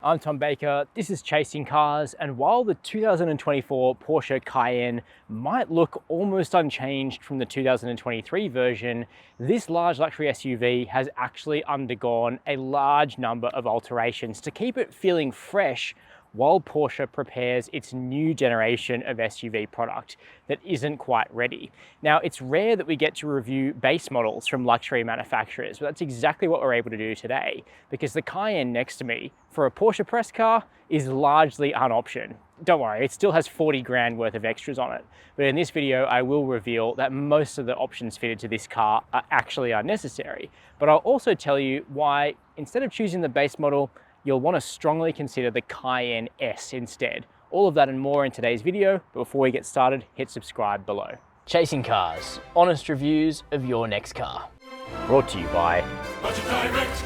I'm Tom Baker, this is Chasing Cars, and while the 2024 Porsche Cayenne might look almost unchanged from the 2023 version, this large luxury SUV has actually undergone a large number of alterations to keep it feeling fresh while Porsche prepares its new generation of SUV product that isn't quite ready. Now, it's rare that we get to review base models from luxury manufacturers, but that's exactly what we're able to do today, because the Cayenne next to me, for a Porsche press car, is largely an option. Don't worry, it still has 40 grand worth of extras on it. But in this video, I will reveal that most of the options fitted to this car are actually unnecessary. But I'll also tell you why, instead of choosing the base model, you'll want to strongly consider the Cayenne S instead. All of that and more in today's video, but before we get started, hit subscribe below. Chasing Cars, honest reviews of your next car. Brought to you by Budget Direct.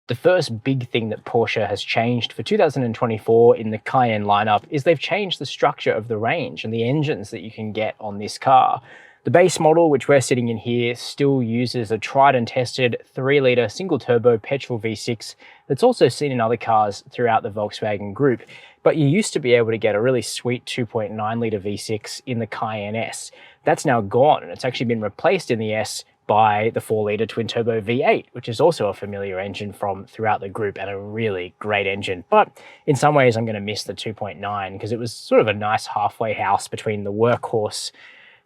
The first big thing that Porsche has changed for 2024 in the Cayenne lineup is they've changed the structure of the range and the engines that you can get on this car. The base model, which we're sitting in here, still uses a tried and tested 3-litre single-turbo petrol V6 that's also seen in other cars throughout the Volkswagen group. But you used to be able to get a really sweet 2.9-litre V6 in the Cayenne S. That's now gone, and it's actually been replaced in the S by the 4-litre twin-turbo V8, which is also a familiar engine from throughout the group and a really great engine. But in some ways, I'm going to miss the 2.9 because it was sort of a nice halfway house between the workhorse,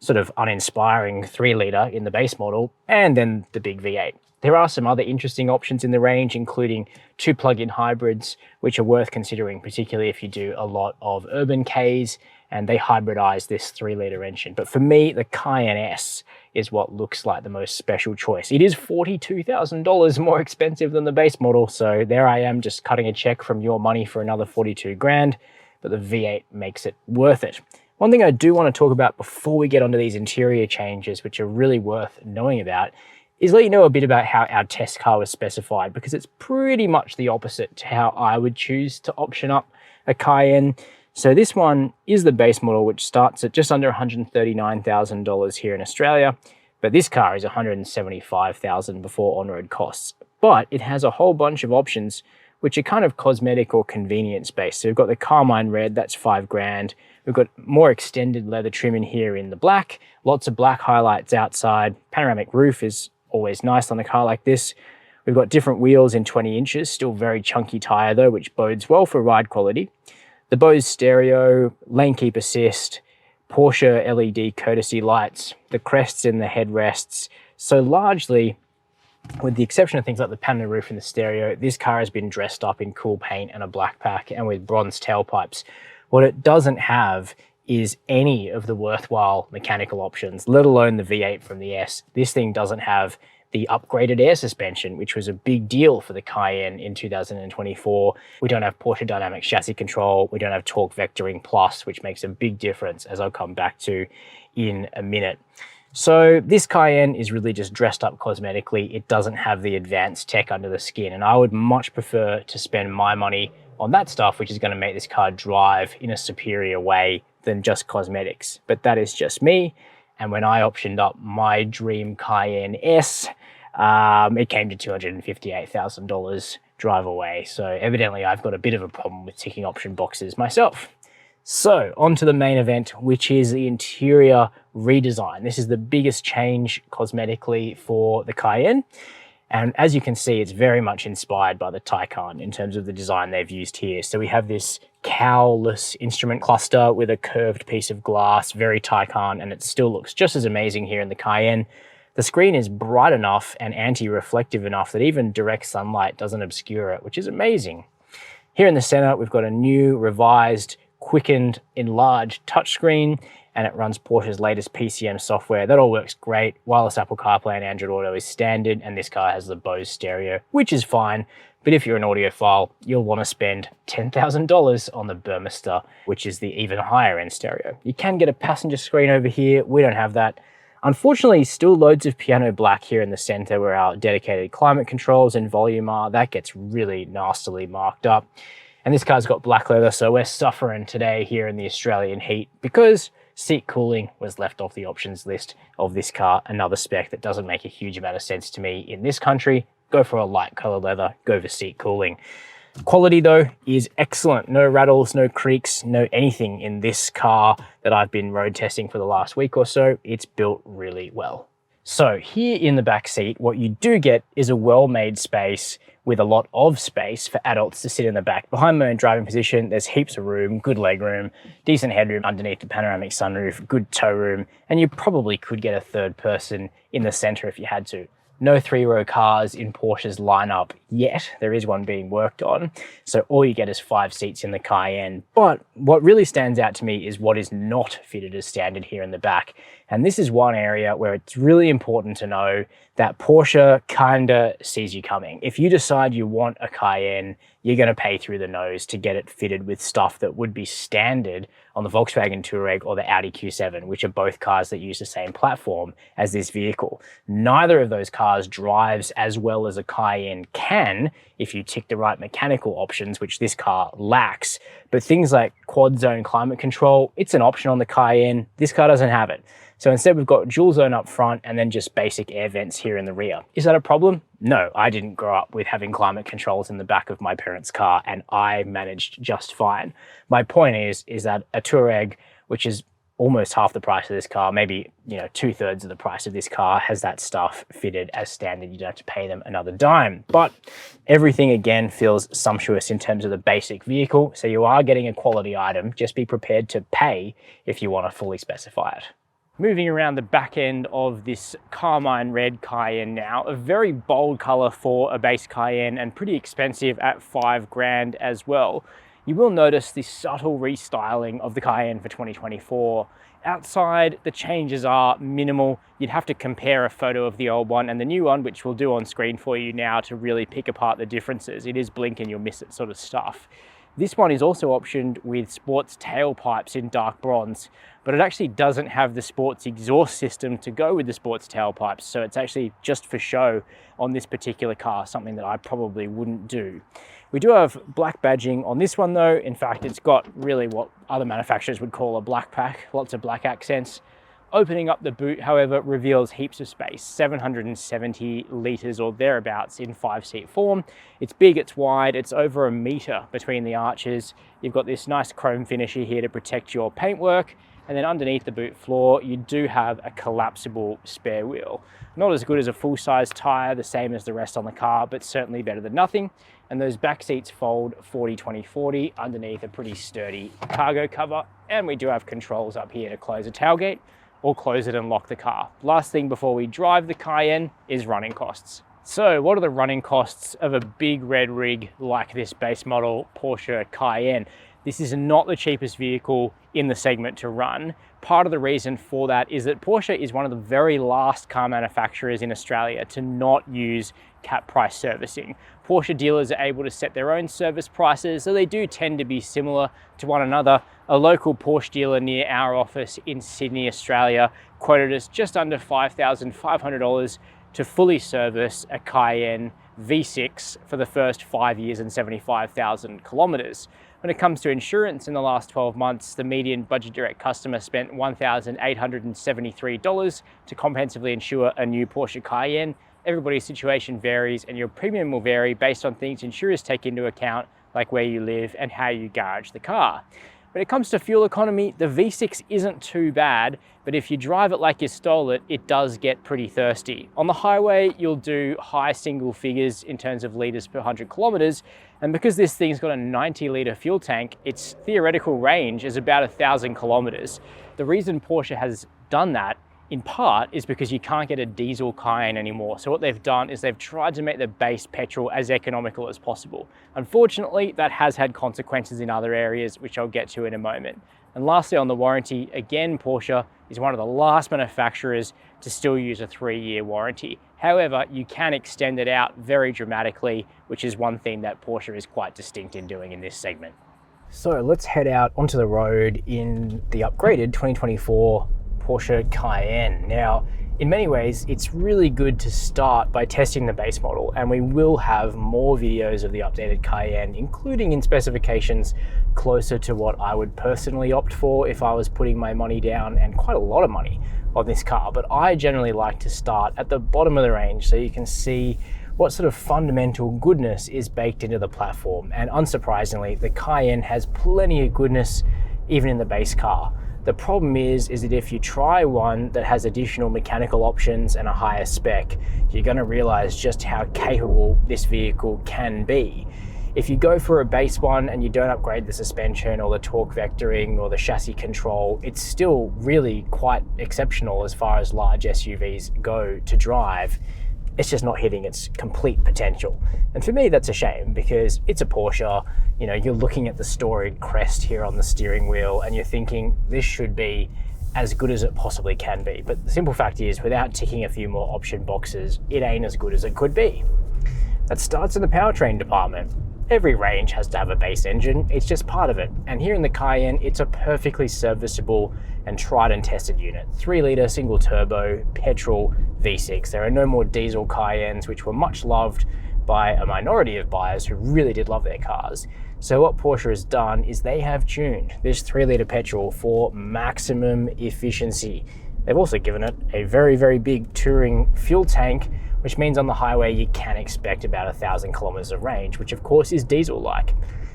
sort of uninspiring 3-litre in the base model, and then the big V8. There are some other interesting options in the range, including 2 plug-in hybrids, which are worth considering, particularly if you do a lot of urban Ks, and they hybridize this 3-litre engine. But for me, the Cayenne S is what looks like the most special choice. It is $42,000 more expensive than the base model, so there I am just cutting a check from your money for another 42 grand, but the V8 makes it worth it. One thing I do want to talk about before we get onto these interior changes, which are really worth knowing about, is let you know a bit about how our test car was specified, because it's pretty much the opposite to how I would choose to option up a Cayenne. So this one is the base model, which starts at just under $139,000 here in Australia, but this car is $175,000 before on-road costs. But it has a whole bunch of options which are kind of cosmetic or convenience based. So we've got the Carmine Red, that's 5 grand. We've got more extended leather trim in here in the black, lots of black highlights outside. Panoramic roof is always nice on a car like this. We've got different wheels in 20 inches, still very chunky tire though, which bodes well for ride quality. The Bose stereo, lane keep assist, Porsche LED courtesy lights, the crests in the headrests. So largely, with the exception of things like the panoramic roof and the stereo, this car has been dressed up in cool paint and a black pack and with bronze tailpipes. What it doesn't have is any of the worthwhile mechanical options, let alone the V8 from the S. This thing doesn't have the upgraded air suspension, which was a big deal for the Cayenne in 2024. We don't have Porsche Dynamic Chassis Control. We don't have Torque Vectoring Plus, which makes a big difference, as I'll come back to in a minute. So this Cayenne is really just dressed up cosmetically. It doesn't have the advanced tech under the skin, and I would much prefer to spend my money on that stuff, which is going to make this car drive in a superior way than just cosmetics. But that is just me. And when I optioned up my dream Cayenne S, it came to $258,000 drive away. So evidently I've got a bit of a problem with ticking option boxes myself. So on to the main event, which is the interior redesign. This is the biggest change cosmetically for the Cayenne. And as you can see, it's very much inspired by the Taycan in terms of the design they've used here. So we have this cowless instrument cluster with a curved piece of glass, very Taycan, and it still looks just as amazing here in the Cayenne. The screen is bright enough and anti-reflective enough that even direct sunlight doesn't obscure it, which is amazing. Here in the center, we've got a new, revised, quickened, enlarged touchscreen, and it runs Porsche's latest PCM software. That all works great. Wireless Apple CarPlay and Android Auto is standard, and this car has the Bose stereo, which is fine. But if you're an audiophile, you'll want to spend $10,000 on the Burmester, which is the even higher end stereo. You can get a passenger screen over here. We don't have that. Unfortunately, still loads of piano black here in the center where our dedicated climate controls and volume are. That gets really nastily marked up. And this car's got black leather, so we're suffering today here in the Australian heat because seat cooling was left off the options list of this car. Another spec that doesn't make a huge amount of sense to me in this country. Go for a light color leather, go for seat cooling. Quality though is excellent. No rattles, no creaks, no anything in this car that I've been road testing for the last week or so. It's built really well. So here in the back seat, what you do get is a well-made space with a lot of space for adults to sit in the back. Behind my own driving position, there's heaps of room, good leg room, decent headroom underneath the panoramic sunroof, good tow room, and you probably could get a third person in the center if you had to. No three-row cars in Porsche's lineup yet. There is one being worked on. So all you get is 5 seats in the Cayenne. But what really stands out to me is what is not fitted as standard here in the back. And this is one area where it's really important to know that Porsche kinda sees you coming. If you decide you want a Cayenne, you're gonna pay through the nose to get it fitted with stuff that would be standard on the Volkswagen Touareg or the Audi Q7, which are both cars that use the same platform as this vehicle. Neither of those cars drives as well as a Cayenne can if you tick the right mechanical options, which this car lacks. But things like quad zone climate control, it's an option on the Cayenne. This car doesn't have it. So instead we've got dual zone up front and then just basic air vents here in the rear. Is that a problem? No, I didn't grow up with having climate controls in the back of my parents' car and I managed just fine. My point is that a Touareg, which is almost half the price of this car, maybe 2/3 of the price of this car, has that stuff fitted as standard. You don't have to pay them another dime. But everything again feels sumptuous in terms of the basic vehicle. So you are getting a quality item. Just be prepared to pay if you want to fully specify it. Moving around the back end of this carmine red Cayenne now, a very bold color for a base Cayenne and pretty expensive at $5,000 as well. You will notice the subtle restyling of the Cayenne for 2024. Outside, the changes are minimal. You'd have to compare a photo of the old one and the new one, which we'll do on screen for you now to really pick apart the differences. It is blink and you'll miss it sort of stuff. This one is also optioned with sports tailpipes in dark bronze, but it actually doesn't have the sports exhaust system to go with the sports tailpipes. So it's actually just for show on this particular car, something that I probably wouldn't do. We do have black badging on this one though. In fact, it's got really what other manufacturers would call a black pack, lots of black accents. Opening up the boot, however, reveals heaps of space, 770 litres or thereabouts in 5-seat form. It's big, it's wide, it's over 1 metre between the arches. You've got this nice chrome finisher here to protect your paintwork. And then underneath the boot floor, you do have a collapsible spare wheel. Not as good as a full-size tyre, the same as the rest on the car, but certainly better than nothing. And those back seats fold 40-20-40 underneath a pretty sturdy cargo cover. And we do have controls up here to close a tailgate or close it and lock the car. Last thing before we drive the Cayenne is running costs. So what are the running costs of a big red rig like this base model Porsche Cayenne? This is not the cheapest vehicle in the segment to run. Part of the reason for that is that Porsche is one of the very last car manufacturers in Australia to not use cap price servicing. Porsche dealers are able to set their own service prices, so they do tend to be similar to one another. A local Porsche dealer near our office in Sydney, Australia, quoted us just under $5,500 to fully service a Cayenne V6 for the first 5 years and 75,000 kilometers. When it comes to insurance in the last 12 months, the median budget direct customer spent $1,873 to comprehensively insure a new Porsche Cayenne. Everybody's situation varies and your premium will vary based on things insurers take into account, like where you live and how you garage the car. When it comes to fuel economy, the V6 isn't too bad, but if you drive it like you stole it, it does get pretty thirsty. On the highway, you'll do high single figures in terms of litres per 100 kilometres, and because this thing's got a 90-litre fuel tank, its theoretical range is about 1,000 kilometres. The reason Porsche has done that in part is because you can't get a diesel Cayenne anymore. So what they've done is they've tried to make the base petrol as economical as possible. Unfortunately, that has had consequences in other areas, which I'll get to in a moment. And lastly, on the warranty, again, Porsche is one of the last manufacturers to still use a 3-year warranty. However, you can extend it out very dramatically, which is one thing that Porsche is quite distinct in doing in this segment. So let's head out onto the road in the upgraded 2024 Porsche Cayenne. Now, in many ways, it's really good to start by testing the base model, and we will have more videos of the updated Cayenne, including in specifications closer to what I would personally opt for if I was putting my money down, and quite a lot of money, on this car. But I generally like to start at the bottom of the range so you can see what sort of fundamental goodness is baked into the platform. And unsurprisingly, the Cayenne has plenty of goodness even in the base car. The problem is that if you try one that has additional mechanical options and a higher spec, you're going to realize just how capable this vehicle can be. If you go for a base one and you don't upgrade the suspension or the torque vectoring or the chassis control, it's still really quite exceptional as far as large SUVs go to drive. It's just not hitting its complete potential. And for me, that's a shame, because it's a Porsche. You know, you're looking at the storied crest here on the steering wheel and you're thinking this should be as good as it possibly can be. But the simple fact is, without ticking a few more option boxes, it ain't as good as it could be. That starts in the powertrain department. Every range has to have a base engine, it's just part of it. And here in the Cayenne, it's a perfectly serviceable and tried and tested unit. 3-litre single turbo, petrol V6. There are no more diesel Cayennes, which were much loved by a minority of buyers who really did love their cars. So what Porsche has done is they have tuned this 3-litre petrol for maximum efficiency. They've also given it a very, very big touring fuel tank, which means on the highway you can expect about 1,000 kilometers of range, which of course is diesel-like.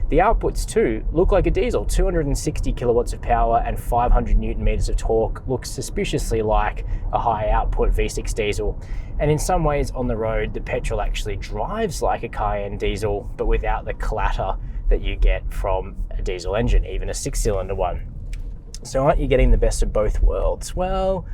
The outputs too look like a diesel. 260 kilowatts of power and 500 newton meters of torque looks suspiciously like a high output V6 diesel. And in some ways on the road, the petrol actually drives like a Cayenne diesel, but without the clatter that you get from a diesel engine, even a 6-cylinder one. So aren't you getting the best of both worlds? Well,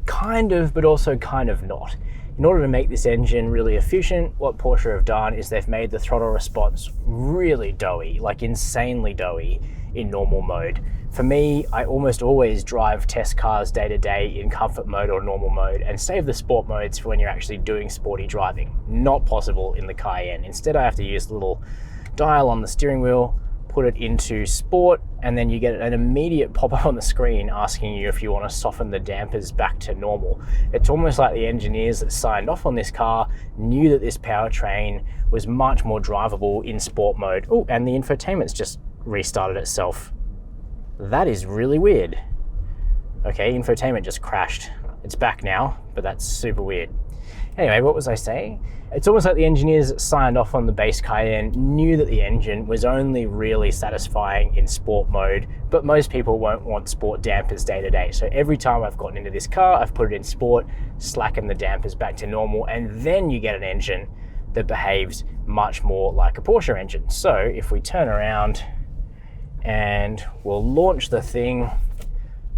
kind of, but also kind of not. In order to make this engine really efficient, what Porsche have done is they've made the throttle response really doughy, like insanely doughy in normal mode. For me, I almost always drive test cars day to day in comfort mode or normal mode and save the sport modes for when you're actually doing sporty driving. Not possible in the Cayenne. Instead, I have to use the little dial on the steering wheel, put it into sport, and then you get an immediate pop-up on the screen asking you if you want to soften the dampers back to normal. It's almost like the engineers that signed off on this car knew that this powertrain was much more drivable in sport mode. Oh, and the infotainment's just restarted itself. That is really weird. Okay, infotainment just crashed. It's back now, but that's super weird. Anyway, what was I saying? It's almost like the engineers that signed off on the base Cayenne knew that the engine was only really satisfying in sport mode, but most people won't want sport dampers day to day. So every time I've gotten into this car, I've put it in sport, slackened the dampers back to normal, and then you get an engine that behaves much more like a Porsche engine. So if we turn around and we'll launch the thing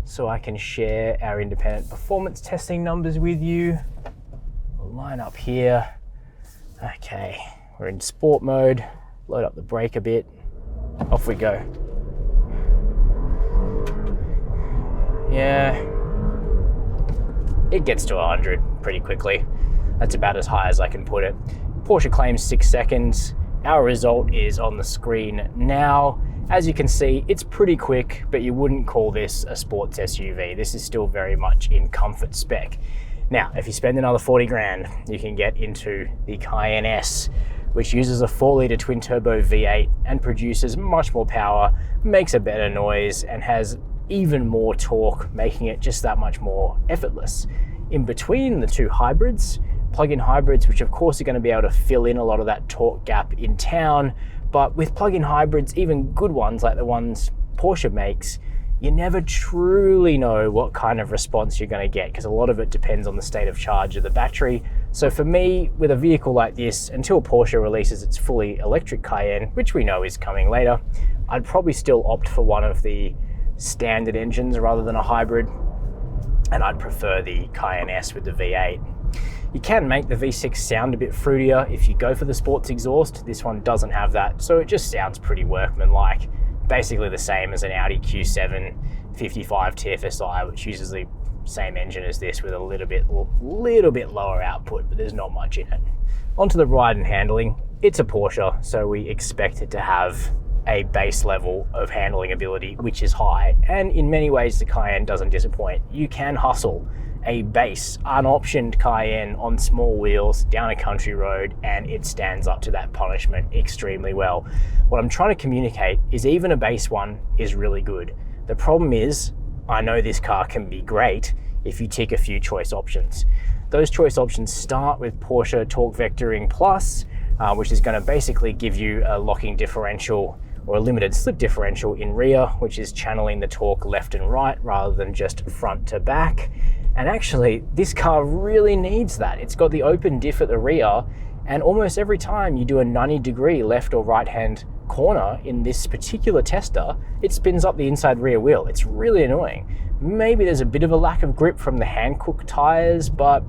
so I can share our independent performance testing numbers with you. We'll line up here. Okay, we're in sport mode. Load up the brake a bit. Off we go. Yeah, it gets to 100 pretty quickly. That's about as high as I can put it. Porsche claims 6 seconds. Our result is on the screen now. As you can see, it's pretty quick, but you wouldn't call this a sports SUV. This is still very much in comfort spec. Now, if you spend another 40 grand, you can get into the Cayenne S, which uses a 4-litre twin-turbo V8 and produces much more power, makes a better noise, and has even more torque, making it just that much more effortless. In between the two hybrids, plug-in hybrids, which of course are going to be able to fill in a lot of that torque gap in town, but with plug-in hybrids, even good ones like the ones Porsche makes, you never truly know what kind of response you're going to get, because a lot of it depends on the state of charge of the battery. So for me, with a vehicle like this, until Porsche releases its fully electric Cayenne, which we know is coming later, I'd probably still opt for one of the standard engines rather than a hybrid, and I'd prefer the Cayenne S with the V8. You can make the V6 sound a bit fruitier if you go for the sports exhaust. This one doesn't have that, so it just sounds pretty workmanlike. Basically the same as an Audi Q7 55 TFSI, which uses the same engine as this with a little bit lower output, but there's not much in it. Onto the ride and handling. It's a Porsche, so we expect it to have a base level of handling ability, which is high. And in many ways, the Cayenne doesn't disappoint. You can hustle a base, unoptioned Cayenne on small wheels down a country road, and it stands up to that punishment extremely well. What I'm trying to communicate is even a base one is really good. The problem is, I know this car can be great if you tick a few choice options. Those choice options start with Porsche Torque Vectoring Plus, which is going to basically give you a locking differential or a limited slip differential in rear, which is channeling the torque left and right rather than just front to back. And actually, this car really needs that. It's got the open diff at the rear, and almost every time you do a 90-degree left or right hand corner in this particular tester, it spins up the inside rear wheel. It's really annoying. Maybe there's a bit of a lack of grip from the Hankook tires, but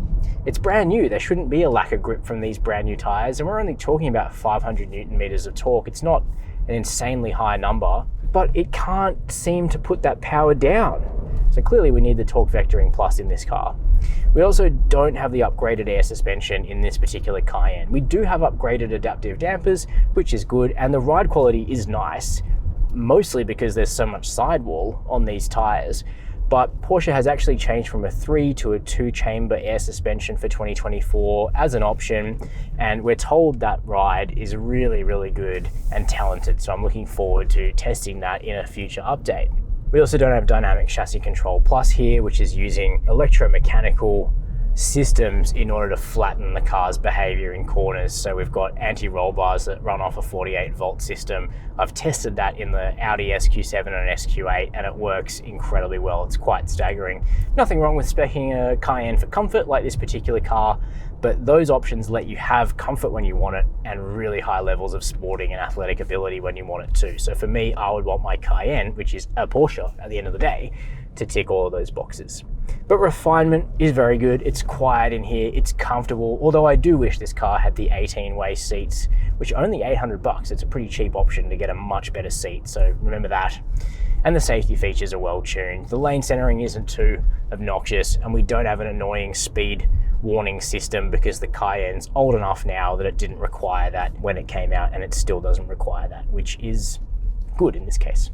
it's brand new. There shouldn't be a lack of grip from these brand new tires, and we're only talking about 500 Newton meters of torque. It's not an insanely high number, but it can't seem to put that power down. So clearly we need the Torque Vectoring Plus in this car. We also don't have the upgraded air suspension in this particular Cayenne. We do have upgraded adaptive dampers, which is good, and the ride quality is nice, mostly because there's so much sidewall on these tires. But Porsche has actually changed from a 3 to a 2-chamber air suspension for 2024 as an option, and we're told that ride is really, really good and talented. So I'm looking forward to testing that in a future update. We also don't have Dynamic Chassis Control Plus here, which is using electromechanical systems in order to flatten the car's behavior in corners. So we've got anti-roll bars that run off a 48-volt system. I've tested that in the Audi SQ7 and SQ8, and it works incredibly well. It's quite staggering. Nothing wrong with speccing a Cayenne for comfort like this particular car, but those options let you have comfort when you want it and really high levels of sporting and athletic ability when you want it too. So for me, I would want my Cayenne, which is a Porsche at the end of the day, to tick all of those boxes. But refinement is very good. It's quiet in here, it's comfortable, although I do wish this car had the 18-way seats, which are only $800. It's a pretty cheap option to get a much better seat, so remember that. And the safety features are well tuned. The lane centering isn't too obnoxious, and we don't have an annoying speed warning system because the Cayenne's old enough now that it didn't require that when it came out, and it still doesn't require that, which is good in this case.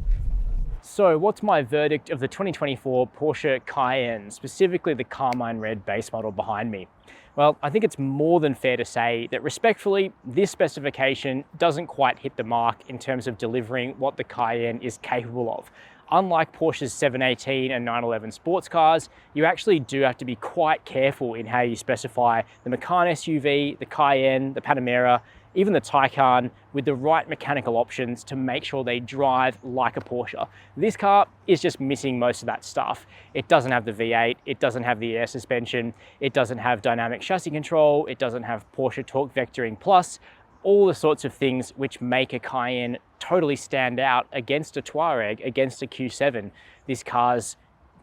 So what's my verdict of the 2024 Porsche Cayenne, specifically the Carmine Red base model behind me? Well, I think it's more than fair to say that respectfully, this specification doesn't quite hit the mark in terms of delivering what the Cayenne is capable of. Unlike Porsche's 718 and 911 sports cars, you actually do have to be quite careful in how you specify the Macan SUV, the Cayenne, the Panamera, even the Taycan, with the right mechanical options to make sure they drive like a Porsche. This car is just missing most of that stuff. It doesn't have the V8, it doesn't have the air suspension, it doesn't have dynamic chassis control, it doesn't have Porsche Torque Vectoring Plus, all the sorts of things which make a Cayenne totally stand out against a Touareg, against a Q7. This car's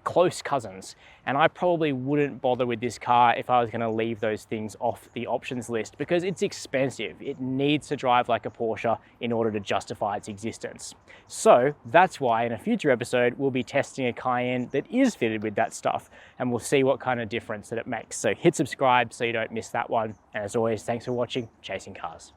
close cousins, and I probably wouldn't bother with this car if I was going to leave those things off the options list because it's expensive. It needs to drive like a Porsche in order to justify its existence. So that's why in a future episode we'll be testing a Cayenne that is fitted with that stuff, and we'll see what kind of difference that it makes. So hit subscribe so you don't miss that one, and as always, thanks for watching Chasing Cars.